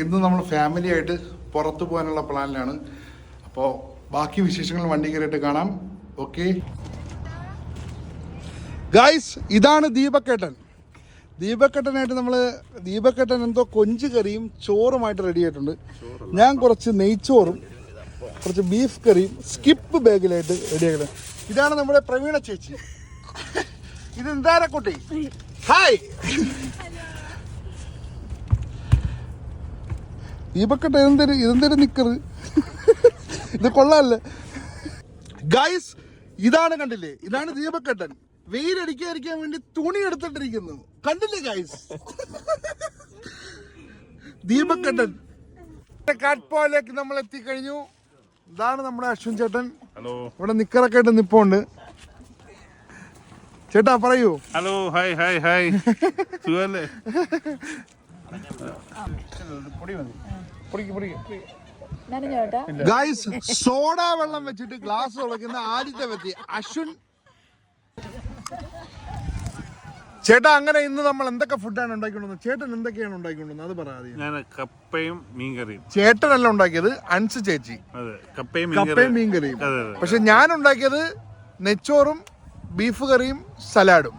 ഇന്ന് നമ്മൾ ഫാമിലി ആയിട്ട് പുറത്തു പോകാനുള്ള പ്ലാനിലാണ്. അപ്പോൾ ബാക്കി വിശേഷങ്ങൾ വണ്ടി കയറിയിട്ട് കാണാം. ഓക്കെ ഗായ്സ്, ഇതാണ് ദീപക്കേട്ടൻ. ദീപക്കേട്ടനായിട്ട് ദീപക്കേട്ടൻ എന്തോ കൊഞ്ച് കറിയും ചോറുമായിട്ട് റെഡി ആയിട്ടുണ്ട്. ഞാൻ കുറച്ച് നെയ്ച്ചോറും കുറച്ച് ബീഫ് കറിയും സ്കിപ്പ് ബാഗിലായിട്ട് റെഡി ആക്കുന്നത്. ഇതാണ് നമ്മുടെ പ്രവീണ ചേച്ചി. ഇത് എന്താരക്കുട്ടി. ഹായ്. ദീപക്കേട്ടൻ ഇതെന്തൊരു നിക്കറ്, ഇത് കൊള്ളാല്ലേ ഗായ്സ്. ഇതാണ് കണ്ടില്ലേ, ഇതാണ് ദീപക്കേട്ടൻ. വെയിലടിക്കാതിരിക്കാൻ വേണ്ടി തുണി എടുത്തിട്ടിരിക്കുന്നു, കണ്ടില്ലേ ഗായ്സ്. ദീപക്കേട്ടൻ കാറ്റ്പോയിലേക്ക് നമ്മൾ എത്തിക്കഴിഞ്ഞു. ഇതാണ് നമ്മുടെ അശ്വിൻ ചേട്ടൻ. ഹലോ. ഇവിടെ നിക്കറൊക്കെ ആയിട്ട് നിപ്പുണ്ട്. ചേട്ടാ പറയൂ. Hello, hi hi hi. സുഖല്ലേ? ഗായ്സ്, സോഡ വെള്ളം വെച്ചിട്ട് ഗ്ലാസ് തുളയ്ക്കുന്ന ആദ്യത്തെ വ്യക്തി അശ്വിൻ ചേട്ടാ. അങ്ങനെ ഇന്ന് നമ്മൾ എന്തൊക്കെ ഫുഡാണ് ഉണ്ടാക്കിക്കൊണ്ടുവന്നത്? ചേട്ടൻ എന്തൊക്കെയാണ് ഉണ്ടാക്കിക്കൊണ്ടുവന്നത് അത് പറയാതെ. ഞാൻ കപ്പയും മീൻകറിയും. ചേട്ടനല്ല ഉണ്ടാക്കിയത്, അൻസ് ചേച്ചി. കപ്പയും മീൻകറിയും. പക്ഷെ ഞാൻ ഉണ്ടാക്കിയത് നെച്ചോറും ബീഫ് കറിയും സലാഡും.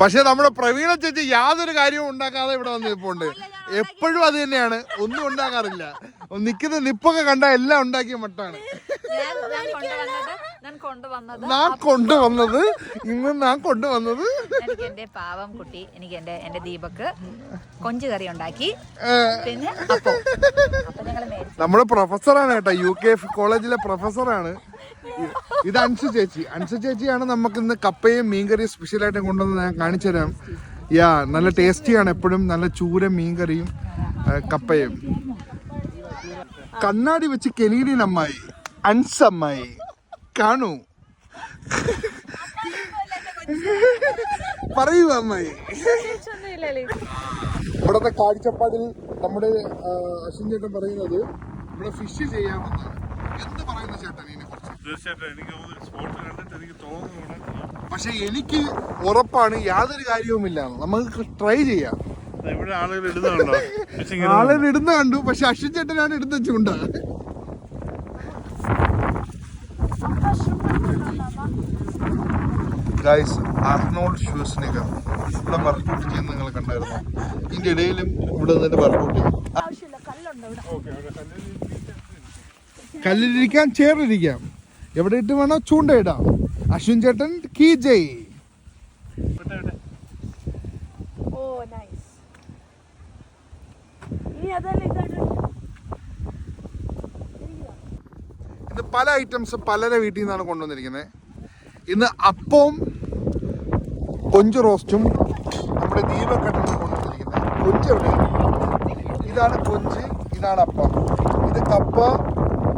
പക്ഷെ നമ്മുടെ പ്രവീണ ചേച്ചി യാതൊരു കാര്യവും ഉണ്ടാക്കാതെ ഇവിടെ വന്ന് നിൽപ്പുണ്ട്. എപ്പോഴും അത് തന്നെയാണ്, ഒന്നും ഉണ്ടാക്കാറില്ല. നിൽക്കുന്ന നിപ്പൊക്കെ കണ്ട എല്ലാം ഉണ്ടാക്കിയ മട്ടാണ്. ഞാൻ കൊണ്ടുവന്നത് എന്റെ പാവം കുട്ടി എനിക്ക് എന്റെ ദീപക്ക് കൊഞ്ച് കറി ഉണ്ടാക്കി. പിന്നെ നമ്മുടെ പ്രൊഫസറാണ് കേട്ടോ, UK കോളേജിലെ പ്രൊഫസറാണ്. ഇത് അൻസു ചേച്ചിയാണ് നമുക്ക് ഇന്ന് കപ്പയും മീൻകറിയും സ്പെഷ്യലായിട്ട് കൊണ്ടുവന്ന് ഞാൻ കാണിച്ചു തരാം. നല്ല ടേസ്റ്റിയാണ് എപ്പോഴും, നല്ല ചൂര മീൻകറിയും കപ്പയും. കണ്ണാടി വെച്ച് കെനീഡിയൻ അമ്മായി, അൻസമ്മായി കാണൂ. പറയൂ അമ്മായി. ഇവിടത്തെ കാഴ്ചപ്പാടിൽ നമ്മുടെ അശ്വിൻ ചേട്ടൻ പറയുന്നത് ഇവിടെ ഫിഷ് ചെയ്യാമെന്നാണ്. എന്ത് പറയുന്ന ചേട്ടൻ ഇതിനെ കുറിച്ച്? പക്ഷെ എനിക്ക് ഉറപ്പാണ് യാതൊരു കാര്യവുമില്ല, നമുക്ക് ട്രൈ ചെയ്യാം. ആളുകൾ ഇടുന്ന കണ്ടു, പക്ഷെ അശ്വിൻ ചേട്ടനാണ് ഇടുന്ന ചൂണ്ട. ഗൈസ്, ആർണോൾഡ് ഷ്വാസ്നെഗർ ഇവിടെ വർക്കൗട്ട് ചെയ്യുന്ന നിങ്ങൾ കണ്ടായിരുന്നു. ഇതിന്റെ ഇടയിലും ഇവിടെ നിന്നിട്ട് വർക്കൗട്ട് ചെയ്യും. കല്ലിലിരിക്കാം, ചേറിലിരിക്കാം, എവിടെ ഇട്ട് വേണോ ചൂണ്ടയിടാം. അശ്വിൻ ചേട്ടൻ കീ ജയ്. ഇന്ന് പല ഐറ്റംസ് പലരെ വീട്ടിൽ നിന്നാണ് കൊണ്ടുവന്നിരിക്കുന്നത്. ഇന്ന് അപ്പവും കൊഞ്ച് റോസ്റ്റും നമ്മുടെ ദീപക്കെട്ടാണ് കൊണ്ടുവന്നിരിക്കുന്നത്. കൊഞ്ച് എവിടെ? ഇതാണ് കൊഞ്ച്, ഇതാണ് അപ്പം. ഇത് കപ്പ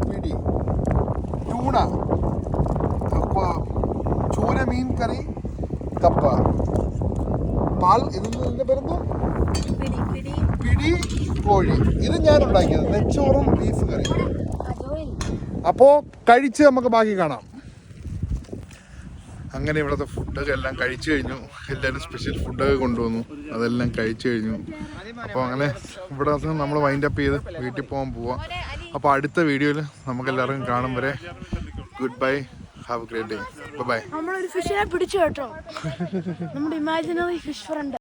പിടി, ചൂണ, ചൂര മീൻ കറി, കപ്പ, പാൽ. ഇതിന്റെ പേരെന്തോ? പിടി കോഴി. ഇത് ഞാൻ ഉണ്ടാക്കിയത് നെച്ചോറും ബീഫ് കറി. അപ്പോ കഴിച്ച് നമുക്ക് ബാക്കി കാണാം. അങ്ങനെ ഇവിടുത്തെ ഫുഡൊക്കെ എല്ലാം കഴിച്ചു കഴിഞ്ഞു. എല്ലാവരും സ്പെഷ്യൽ ഫുഡൊക്കെ കൊണ്ടുവന്നു, അതെല്ലാം കഴിച്ചു കഴിഞ്ഞു. അപ്പോൾ അങ്ങനെ ഇവിടെ നമ്മൾ വൈൻഡ് അപ്പ് ചെയ്ത് വീട്ടിൽ പോവാം. അപ്പോൾ അടുത്ത വീഡിയോയിൽ നമുക്കെല്ലാവർക്കും കാണും വരെ good bye, have a great day, bye. നമ്മളൊരു ഫിഷിനെ പിടിച്ചു കേട്ടോ, നമ്മുടെ ഇമാജിനറി ഫിഷ് ഫ്രണ്ട്.